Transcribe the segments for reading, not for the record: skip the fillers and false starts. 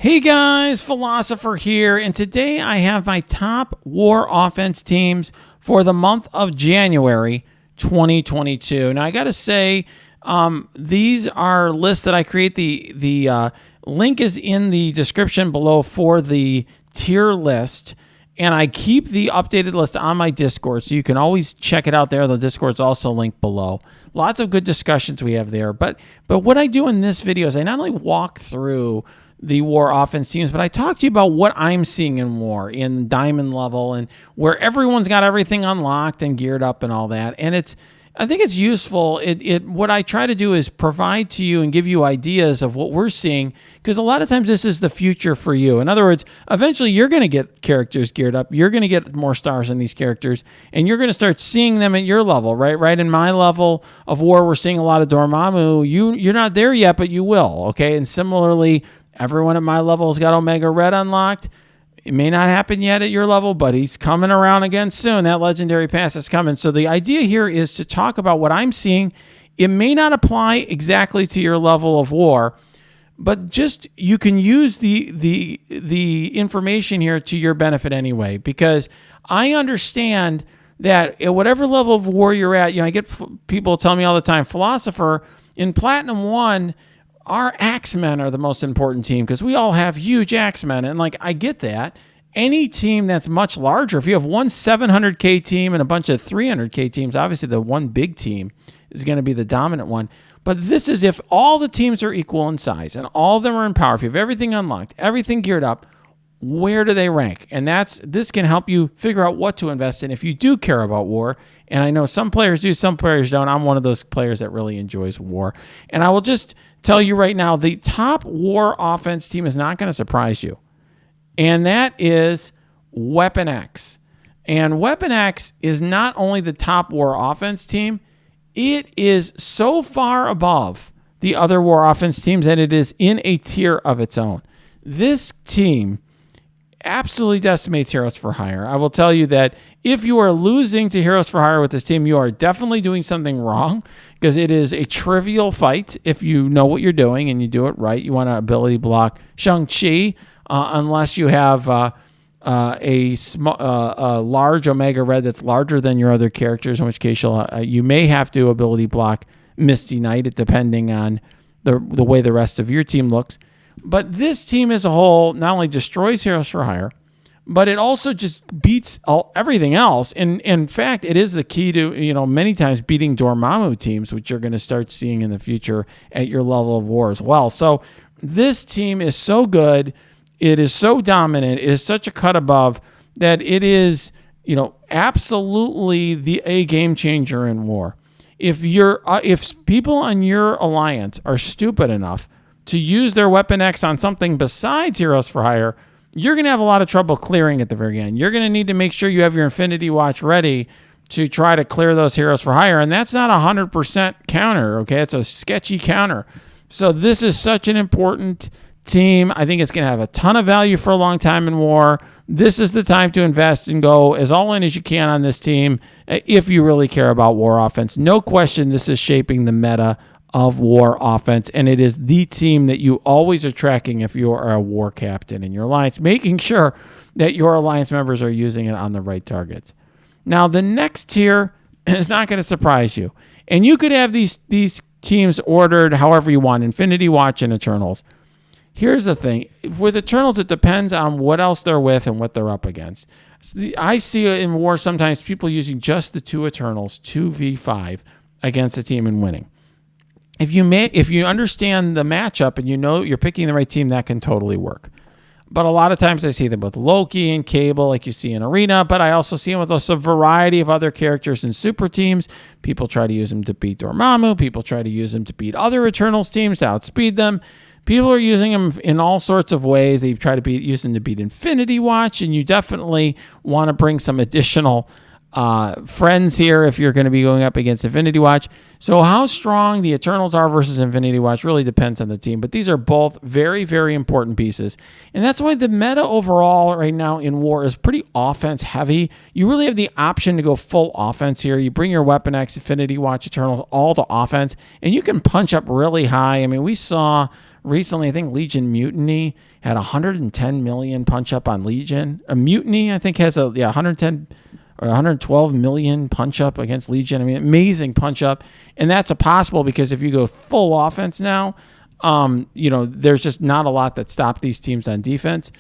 Hey guys, Philosopher here, and today I have my top war offense teams for the month of January 2022. Now I gotta say, these are lists that I create. The link is in the description below for the tier list, and I keep the updated list on my Discord, so you can always check it out there. The Discord's also linked below. Lots of good discussions we have there. But what I do in this video is I not only walk through the war offense teams, but I talk to you about what I'm seeing in war in diamond level and where everyone's got everything unlocked and geared up and all that. And I think it's useful. What I try to do is provide to you and give you ideas of what we're seeing, because a lot of times this is the future for you. In other words, eventually you're going to get characters geared up. You're going to get more stars in these characters, and you're going to start seeing them at your level, right? Right in my level of war, we're seeing a lot of Dormammu. You're not there yet, but you will, okay? And similarly, everyone at my level has got Omega Red unlocked. It may not happen yet at your level, but he's coming around again soon. That legendary pass is coming. So the idea here is to talk about what I'm seeing. It may not apply exactly to your level of war, but just you can use the information here to your benefit anyway, because I understand that at whatever level of war you're at, I get people tell me all the time, Philosopher, in Platinum 1, our Axemen are the most important team because we all have huge Axemen. And I get that. Any team that's much larger, if you have one 700K team and a bunch of 300K teams, obviously the one big team is going to be the dominant one. But this is if all the teams are equal in size and all of them are in power. If you have everything unlocked, everything geared up, where do they rank? And this can help you figure out what to invest in if you do care about war. And I know some players do, some players don't. I'm one of those players that really enjoys war. And I will just tell you right now, the top war offense team is not going to surprise you. And that is Weapon X. And Weapon X is not only the top war offense team, it is so far above the other war offense teams that it is in a tier of its own. This team absolutely decimates Heroes for Hire. I will tell you that if you are losing to Heroes for Hire with this team, you are definitely doing something wrong, because it is a trivial fight if you know what you're doing and you do it right. You want to ability block Shang-Chi unless you have a large Omega Red that's larger than your other characters, in which case you may have to ability block Misty Knight, depending on the way the rest of your team looks. But this team as a whole not only destroys Heroes for Hire, but it also just beats everything else. And in fact, it is the key to, many times beating Dormammu teams, which you're going to start seeing in the future at your level of war as well. So this team is so good. It is so dominant. It is such a cut above that it is, absolutely a game changer in war. If people on your alliance are stupid enough to use their Weapon X on something besides Heroes for Hire, you're going to have a lot of trouble clearing at the very end. You're going to need to make sure you have your Infinity Watch ready to try to clear those Heroes for Hire, and that's not 100% counter, okay? It's a sketchy counter. So this is such an important team. I think it's going to have a ton of value for a long time in war. This is the time to invest and go as all in as you can on this team if you really care about war offense. No question, this is shaping the meta of war offense, and it is the team that you always are tracking if you are a war captain in your alliance, making sure that your alliance members are using it on the right targets. Now, the next tier is not going to surprise you, and you could have these teams ordered however you want, Infinity Watch and Eternals. Here's the thing. With Eternals, it depends on what else they're with and what they're up against. I see in war sometimes people using just the two Eternals, 2v5, against a team and winning. If you understand the matchup and you know you're picking the right team, that can totally work. But a lot of times I see them with Loki and Cable, like you see in Arena, but I also see them with a variety of other characters in super teams. People try to use them to beat Dormammu. People try to use them to beat other Eternals teams, to outspeed them. People are using them in all sorts of ways. They try to use them to beat Infinity Watch, and you definitely want to bring some additional friends here if you're going to be going up against Infinity Watch. So how strong the Eternals are versus Infinity Watch really depends on the team, but these are both very, very important pieces. And that's why the meta overall right now in War is pretty offense heavy. You really have the option to go full offense here. You bring your Weapon X, Infinity Watch, Eternals all to offense, and you can punch up really high. I mean, we saw recently, I think Legion Mutiny had 110 million punch up on Legion. A Mutiny, I think, has 110 or 112 million punch up against Legion. I mean, amazing punch up. And that's possible because if you go full offense now, there's just not a lot that stop these teams on defense.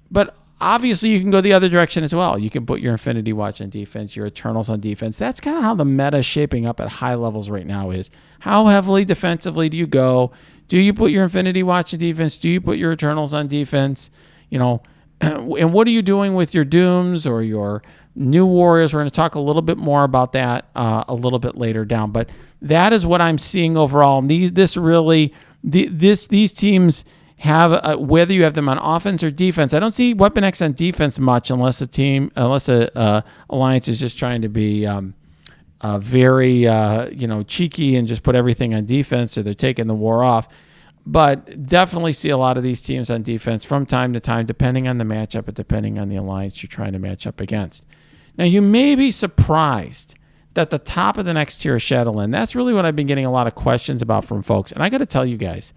But obviously you can go the other direction as well. You can put your Infinity Watch on defense, your Eternals on defense. That's kind of how the meta is shaping up at high levels right now is how heavily defensively do you go? Do you put your Infinity Watch on defense? Do you put your Eternals on defense? And what are you doing with your Dooms or your new Warriors? We're going to talk a little bit more about that a little bit later down. But that is what I'm seeing overall. These teams have whether you have them on offense or defense. I don't see Weapon X on defense much unless a alliance is just trying to be very cheeky and just put everything on defense, so they're taking the war off. But definitely see a lot of these teams on defense from time to time, depending on the matchup and depending on the alliance you're trying to match up against. Now, you may be surprised that the top of the next tier is Shadowland. That's really what I've been getting a lot of questions about from folks. And I got to tell you guys,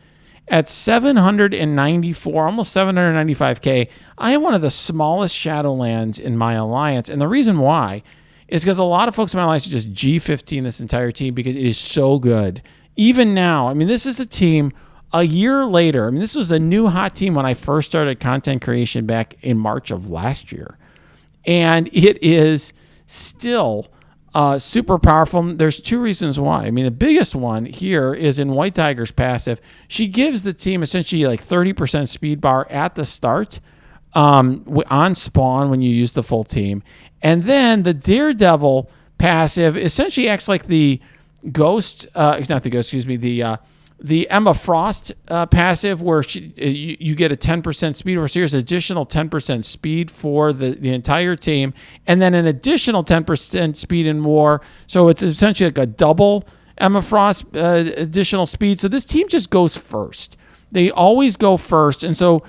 at 794, almost 795K, I have one of the smallest Shadowlands in my alliance. And the reason why is because a lot of folks in my alliance just G15 this entire team because it is so good. Even now, I mean, this is a team a year later. I mean, this was a new hot team when I first started content creation back in March of last year. And it is still super powerful. There's two reasons why. I mean, the biggest one here is in White Tiger's passive. She gives the team essentially like 30% speed bar at the start on spawn when you use the full team. And then the Daredevil passive essentially acts like the Ghost, the Emma Frost passive, where you get a 10% speed, where here's additional 10% speed for the entire team, and then an additional 10% speed in War. So it's essentially like a double Emma Frost additional speed. So this team just goes first. They always go first. And so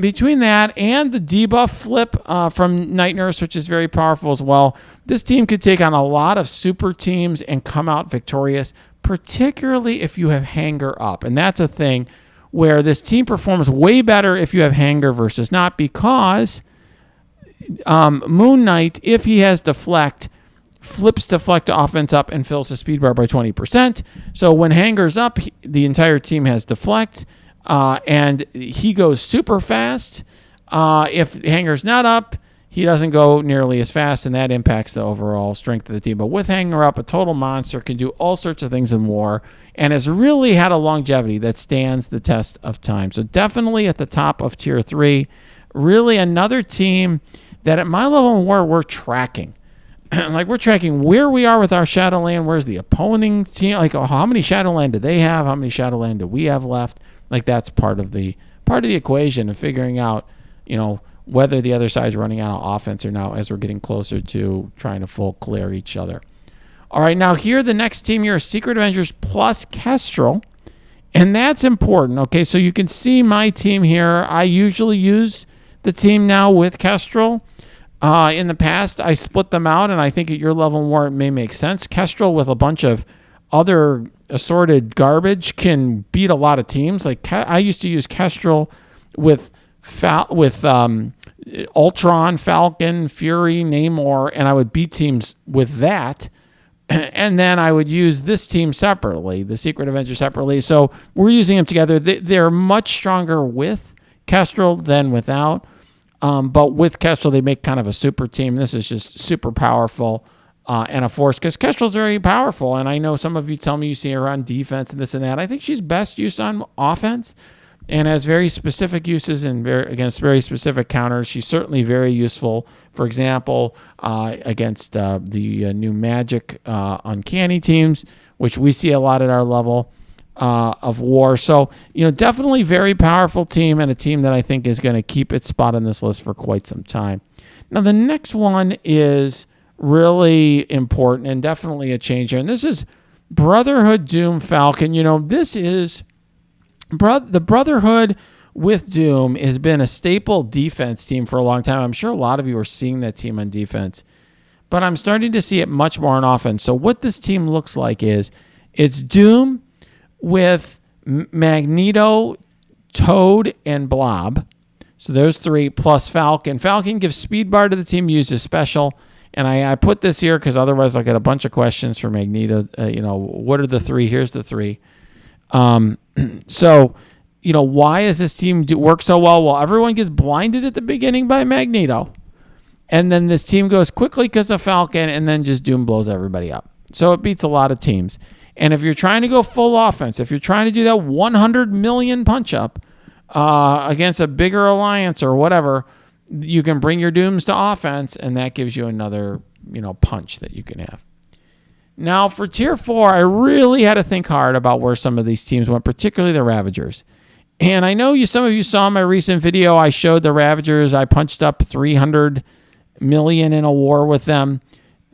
between that and the debuff flip from Night Nurse, which is very powerful as well, this team could take on a lot of super teams and come out victorious, particularly if you have Hanger up. And that's a thing where this team performs way better if you have Hanger versus not, because Moon Knight, if he has Deflect, flips Deflect to offense up and fills the speed bar by 20%. So when Hanger's up, the entire team has Deflect, and he goes super fast. If Hanger's not up, he doesn't go nearly as fast, and that impacts the overall strength of the team. But with Hanger up, a total monster can do all sorts of things in War and has really had a longevity that stands the test of time. So definitely at the top of Tier 3. Really another team that at my level in War we're tracking. Like, we're tracking where we are with our Shadowland. Where's the opposing team? Like, how many Shadowland do they have? How many Shadowland do we have left? Like, that's part of the equation of figuring out, whether the other side's running out of offense or not as we're getting closer to trying to full clear each other. All right, now here the next team here is Secret Avengers plus Kestrel, and that's important. Okay, so you can see my team here. I usually use the team now with Kestrel. In the past, I split them out, and I think at your level in War it may make sense. Kestrel with a bunch of other assorted garbage can beat a lot of teams. Like, I used to use Kestrel with Ultron, Falcon, Fury, Namor, and I would beat teams with that. And then I would use this team separately, the Secret Avengers separately. So we're using them together. They're much stronger with Kestrel than without. But with Kestrel, they make kind of a super team. This is just super powerful and a force, because Kestrel's very powerful. And I know some of you tell me you see her on defense and this and that. I think she's best used on offense and has very specific uses and against very specific counters. She's certainly very useful, for example, against the new Magic Uncanny teams, which we see a lot at our level of War. So, definitely very powerful team, and a team that I think is going to keep its spot on this list for quite some time. Now, the next one is really important and definitely a changer. And this is Brotherhood Doom Falcon. This is the Brotherhood with Doom has been a staple defense team for a long time. I'm sure a lot of you are seeing that team on defense, but I'm starting to see it much more on offense. So what this team looks like is it's Doom with Magneto, Toad, and Blob. So those three plus Falcon. Falcon gives speed bar to the team, uses special. And I put this here because otherwise I'll get a bunch of questions for Magneto. What are the three? Here's the three. So, why does this team work so well? Well, everyone gets blinded at the beginning by Magneto. And then this team goes quickly because of Falcon, and then just Doom blows everybody up. So it beats a lot of teams. And if you're trying to go full offense, if you're trying to do that 100 million punch-up against a bigger alliance or whatever, you can bring your Dooms to offense, and that gives you another, punch that you can have. Now, for Tier 4, I really had to think hard about where some of these teams went, particularly the Ravagers. And I know some of you saw my recent video. I showed the Ravagers. I punched up 300 million in a war with them.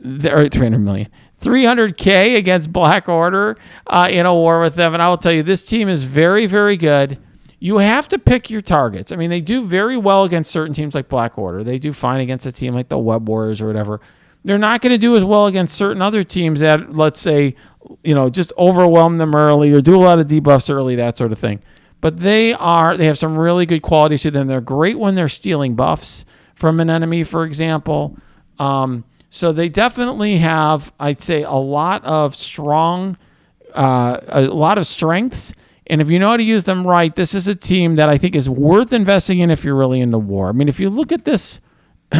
Or 300 million. 300K against Black Order in a war with them. And I will tell you, this team is very, very good. You have to pick your targets. I mean, they do very well against certain teams like Black Order. They do fine against a team like the Web Warriors or whatever. They're not going to do as well against certain other teams that, let's say, just overwhelm them early or do a lot of debuffs early, that sort of thing. But they have some really good qualities to them. They're great when they're stealing buffs from an enemy, for example. So they definitely have, I'd say, a lot of strengths. And if you know how to use them right, this is a team that I think is worth investing in if you're really into war. I mean, if you look at this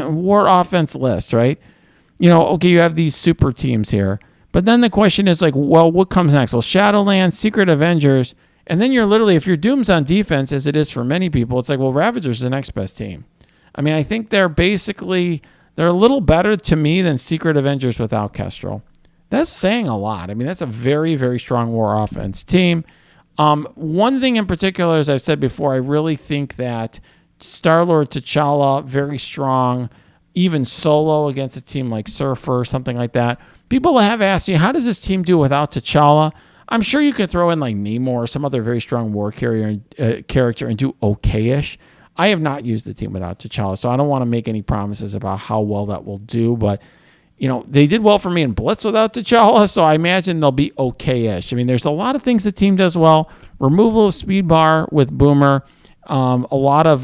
war offense list, right? Okay, you have these super teams here. But then the question is what comes next? Well, Shadowlands, Secret Avengers, and then you're literally, if your Doom's on defense, as it is for many people, it's Ravagers is the next best team. I mean, I think they're a little better to me than Secret Avengers without Kestrel. That's saying a lot. I mean, that's a very, very strong war offense team. One thing in particular, as I've said before, I really think that Star-Lord T'Challa, very strong, even solo against a team like Surfer or something like that. People have asked me, how does this team do without T'Challa? I'm sure you could throw in Namor or some other very strong war character and do okay-ish. I have not used the team without T'Challa, so I don't want to make any promises about how well that will do, but they did well for me in Blitz without T'Challa, so I imagine they'll be okay-ish. I mean, there's a lot of things the team does well. Removal of speed bar with Boomer. A lot of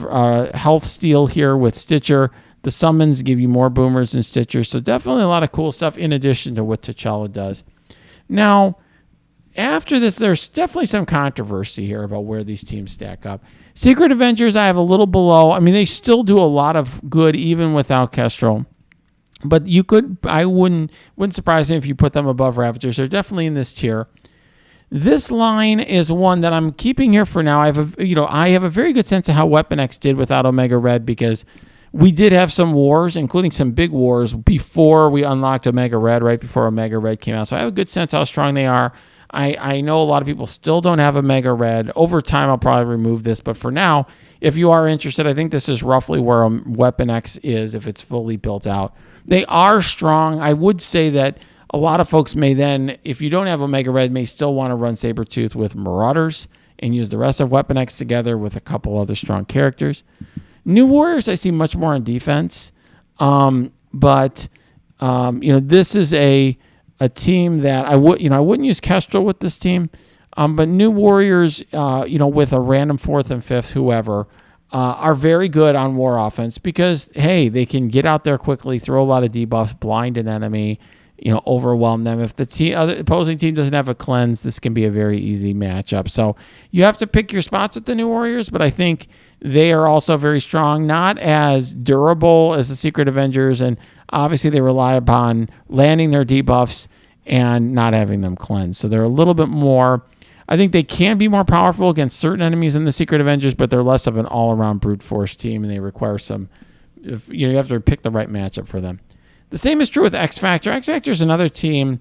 health steal here with Stitcher. The summons give you more Boomers and Stitchers, so definitely a lot of cool stuff in addition to what T'Challa does. Now, after this, there's definitely some controversy here about where these teams stack up. Secret Avengers, I have a little below. I mean, they still do a lot of good even without Kestrel. But I wouldn't surprise me if you put them above Ravagers. They're definitely in this tier. This line is one that I'm keeping here for now. I have a very good sense of how Weapon X did without Omega Red because we did have some wars, including some big wars, before we unlocked Omega Red, right before Omega Red came out. So I have a good sense how strong they are. I know a lot of people still don't have Omega Red. Over time, I'll probably remove this. But for now, if you are interested, I think this is roughly where Weapon X is if it's fully built out. They are strong. I would say that a lot of folks may then, if you don't have Omega Red, may still want to run Sabretooth with Marauders and use the rest of Weapon X together with a couple other strong characters. New Warriors, I see much more on defense. But this is a team that I wouldn't use Kestrel with this team. But New Warriors, with a random 4th and 5th, whoever, are very good on war offense because, hey, they can get out there quickly, throw a lot of debuffs, blind an enemy, overwhelm them. If the other opposing team doesn't have a cleanse, this can be a very easy matchup. So you have to pick your spots with the New Warriors, but I think they are also very strong, not as durable as the Secret Avengers, and obviously they rely upon landing their debuffs and not having them cleanse. So they're a little bit more... I think they can be more powerful against certain enemies in the Secret Avengers, but they're less of an all-around brute force team, and they require some... you have to pick the right matchup for them. The same is true with X Factor. X Factor is another team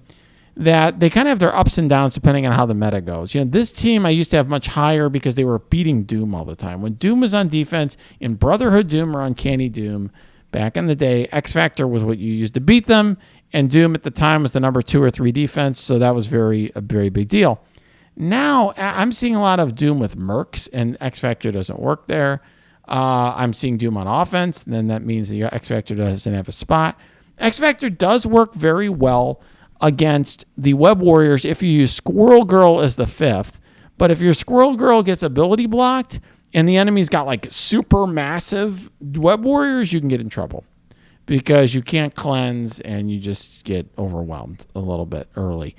that they kind of have their ups and downs depending on how the meta goes. This team I used to have much higher because they were beating Doom all the time. When Doom was on defense, in Brotherhood Doom or Uncanny Doom, back in the day, X Factor was what you used to beat them, And Doom at the time was the number 2 or 3 defense, so that was a very big deal. Now I'm seeing a lot of Doom with Mercs, and X Factor doesn't work there. I'm seeing Doom on offense, and then that means that your X Factor doesn't have a spot. X Factor does work very well against the Web Warriors if you use Squirrel Girl as the 5th. But if your Squirrel Girl gets ability blocked and the enemy's got like super massive Web Warriors, you can get in trouble because you can't cleanse and you just get overwhelmed a little bit early.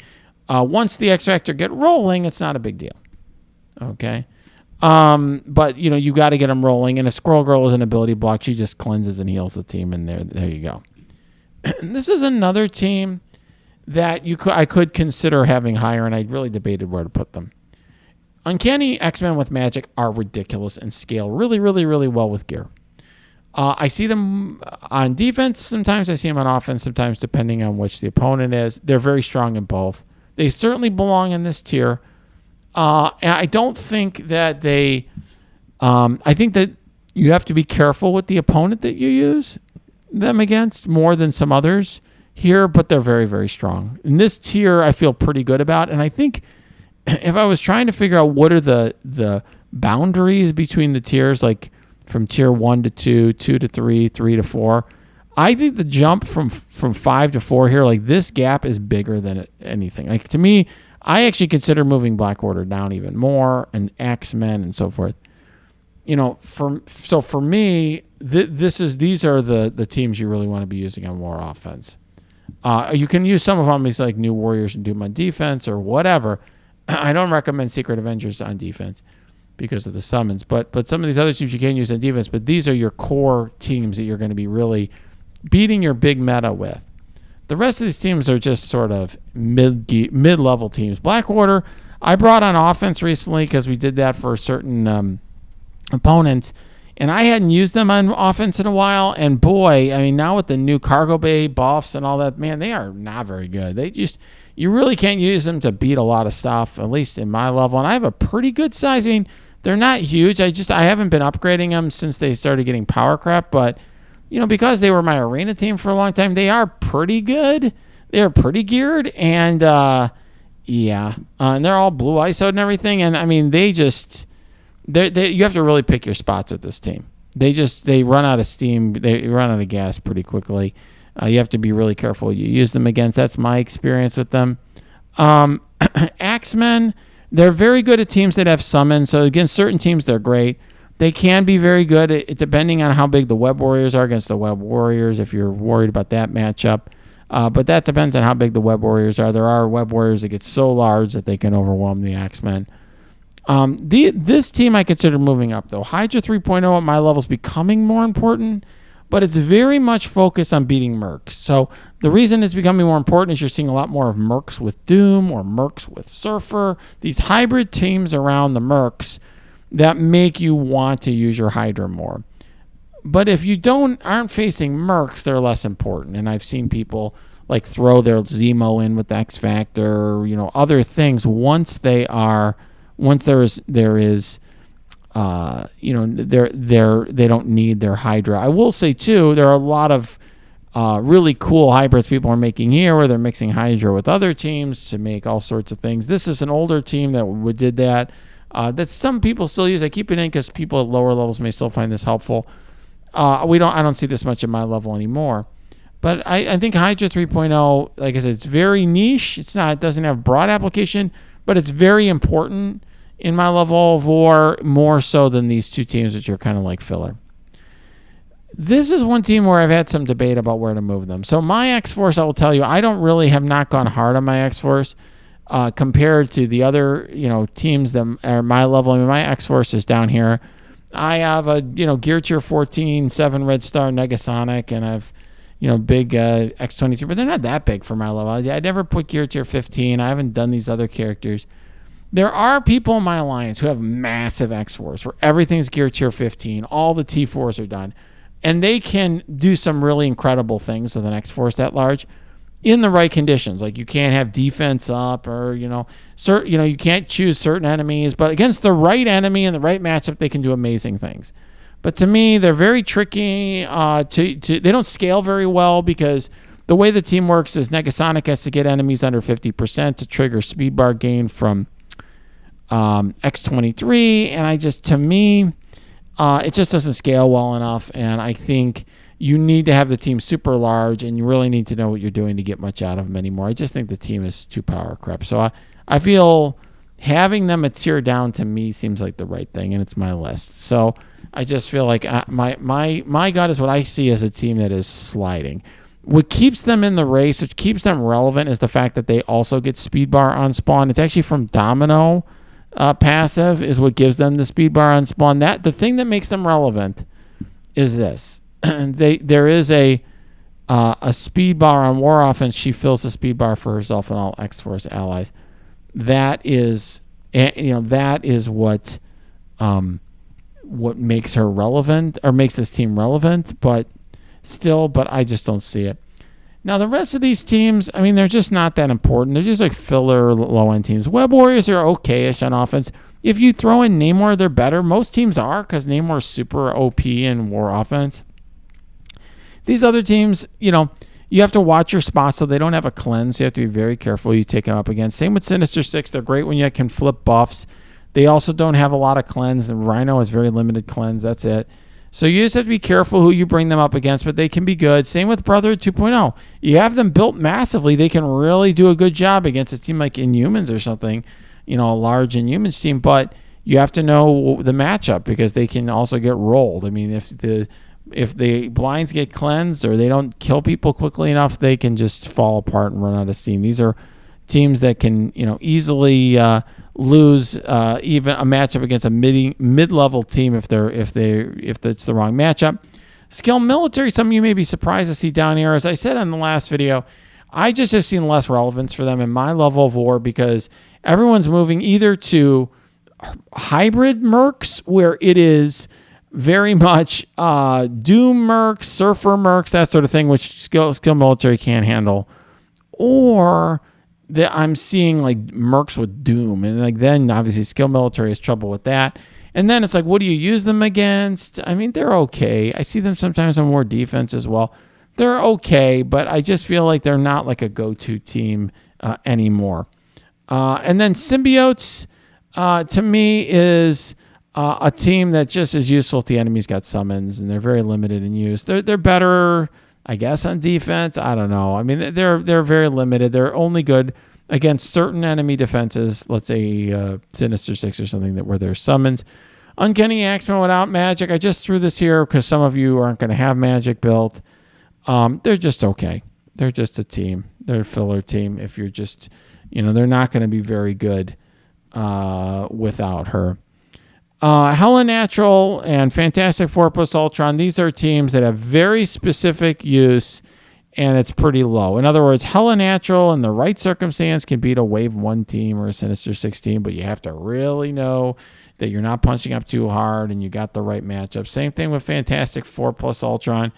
Once the X Factor get rolling, it's not a big deal. Okay. But you got to get them rolling. And if Squirrel Girl is an ability block, she just cleanses and heals the team. And there you go. This is another team that I could consider having higher, and I really debated where to put them. Uncanny X-Men with magic are ridiculous and scale really, really, really well with gear. I see them on defense. Sometimes I see them on offense, sometimes depending on which the opponent is. They're very strong in both. They certainly belong in this tier. And I don't think that I think that you have to be careful with the opponent that you use them against more than some others here, but they're very, very strong. In this tier, I feel pretty good about. And I think if I was trying to figure out what are the boundaries between the tiers, like from tier 1 to 2, 2 to 3, 3 to 4, I think the jump from 5 to 4 here, like this gap is bigger than anything. Like to me, I actually consider moving Black Order down even more, and X-Men and so forth. For me, these are the teams you really want to be using on war offense. You can use some of them as like New Warriors and Doom on defense or whatever. I don't recommend Secret Avengers on defense because of the summons, but some of these other teams you can use on defense. But these are your core teams that you're going to be really beating your big meta with. The rest of these teams are just sort of mid-level teams. Black Order, I brought on offense recently because we did that for certain opponents, and I hadn't used them on offense in a while. And boy, I mean, now with the new cargo bay buffs and all that, man, they are not very good. You really can't use them to beat a lot of stuff, at least in my level. And I have a pretty good size. I mean, they're not huge. I haven't been upgrading them since they started getting power crap, but because they were my arena team for a long time, they are pretty good. They're pretty geared, and and they're all blue ISO'd and everything. And I mean, you have to really pick your spots with this team. They run out of steam. They run out of gas pretty quickly. You have to be really careful you use them against. That's my experience with them. X-Men, they're very good at teams that have summons. So against certain teams, they're great. They can be very good depending on how big the Web Warriors are against the Web Warriors, if you're worried about that matchup. But that depends on how big the Web Warriors are. There are Web Warriors that get so large that they can overwhelm the X-Men. This team I consider moving up, though. Hydra 3.0 at my level is becoming more important, but it's very much focused on beating Mercs. So the reason it's becoming more important is you're seeing a lot more of Mercs with Doom or Mercs with Surfer, these hybrid teams around the Mercs that make you want to use your Hydra more. But if you aren't facing Mercs, they're less important. And I've seen people like throw their Zemo in with X Factor, other things once there is they don't need their Hydra. I will say too, there are a lot of really cool hybrids people are making here where they're mixing Hydra with other teams to make all sorts of things. This is an older team that did that. That some people still use. I keep it in because people at lower levels may still find this helpful. I don't see this much at my level anymore. But I think Hydra 3.0, like I said, it's very niche. It doesn't have broad application, but it's very important in my level of war, more so than these two teams, which are kind of like filler. This is one team where I've had some debate about where to move them. So my X-Force, I will tell you, I don't really have not gone hard on my X-Force. Compared to the other, teams that are my level. I mean, my X-Force is down here. I have a, Gear Tier 14, 7 Red Star Negasonic, and I've, big X-23, but they're not that big for my level. I never put Gear Tier 15. I haven't done these other characters. There are people in my alliance who have massive X-Force, where everything's Gear Tier 15. All the T4s are done. And they can do some really incredible things with an X-Force that large. In the right conditions, like you can't have defense up, or you can't choose certain enemies, but against the right enemy and the right matchup, they can do amazing things. But to me, they're very tricky. They don't scale very well because the way the team works is Negasonic has to get enemies under 50% to trigger speed bar gain from X23, and to me, it just doesn't scale well enough, and I think you need to have the team super large, and you really need to know what you're doing to get much out of them anymore. I just think the team is too power crap. So I feel having them a tier down to me seems like the right thing, and it's my list. So I just feel like my gut is what I see as a team that is sliding. What keeps them in the race, which keeps them relevant, is the fact that they also get speed bar on spawn. It's actually from Domino passive is what gives them the speed bar on spawn. The thing that makes them relevant is this. There is a speed bar on War Offense. She fills the speed bar for herself and all X-Force allies. That is what makes her relevant, or makes this team relevant. But I just don't see it. Now the rest of these teams, I mean, they're just not that important. They're just like filler low-end teams. Web Warriors are okay-ish on offense. If you throw in Namor, they're better. Most teams are, because Namor's super OP in War Offense. These other teams, you have to watch your spots so they don't have a cleanse. You have to be very careful who you take them up against. Same with Sinister Six. They're great when you can flip buffs. They also don't have a lot of cleanse. The Rhino has very limited cleanse. That's it. So you just have to be careful who you bring them up against, but they can be good. Same with Brotherhood 2.0. You have them built massively. They can really do a good job against a team like Inhumans or something, a large Inhumans team, but you have to know the matchup because they can also get rolled. I mean, if the blinds get cleansed or they don't kill people quickly enough, they can just fall apart and run out of steam. These are teams that can, easily lose even a matchup against a mid-level team if it's the wrong matchup. Skill military, some of you may be surprised to see down here. As I said in the last video, I just have seen less relevance for them in my level of war because everyone's moving either to hybrid mercs where it is very much Doom mercs, Surfer mercs, that sort of thing, which skill military can't handle, or that I'm seeing like mercs with Doom, and then obviously skill military has trouble with that. And then it's like, what do you use them against? I mean, they're okay. I see them sometimes on more defense as well. They're okay, but I just feel like they're not like a go-to team anymore. And then Symbiotes, to me, is a team that just is useful if the enemy's got summons, and they're very limited in use. They're better, I guess, on defense. I don't know. I mean, they're very limited. They're only good against certain enemy defenses. Let's say Sinister Six or something where there's summons. Uncanny Axeman without magic. I just threw this here because some of you aren't going to have magic built. They're just okay. They're just a team. They're a filler team. If you're just, they're not going to be very good without her. Hella Natural and Fantastic Four plus Ultron, these are teams that have very specific use, and it's pretty low. In other words, Hella Natural in the right circumstance can beat a Wave 1 team or a Sinister 6 team, but you have to really know that you're not punching up too hard and you got the right matchup. Same thing with Fantastic Four plus Ultron.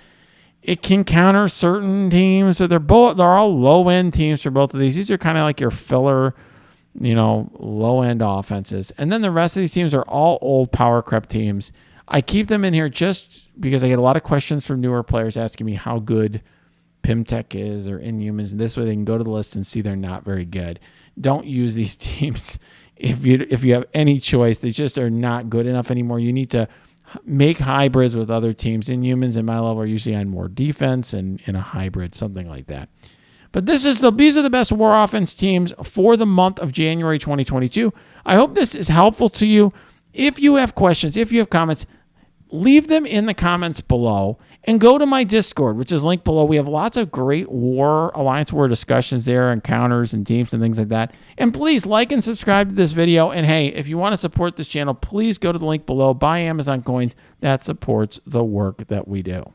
It can counter certain teams, so they're all low-end teams for both of these. These are kind of like your filler, low-end offenses. And then the rest of these teams are all old power creep teams. I keep them in here just because I get a lot of questions from newer players asking me how good Pimtech is or Inhumans. This way they can go to the list and see they're not very good. Don't use these teams if you have any choice. They just are not good enough anymore. You need to make hybrids with other teams. Inhumans in my level are usually on more defense and in a hybrid, something like that. But these are the best War Offense teams for the month of January 2022. I hope this is helpful to you. If you have questions, if you have comments, leave them in the comments below and go to my Discord, which is linked below. We have lots of great Alliance War discussions there, encounters and teams and things like that. And please like and subscribe to this video. And hey, if you want to support this channel, please go to the link below, buy Amazon coins. That supports the work that we do.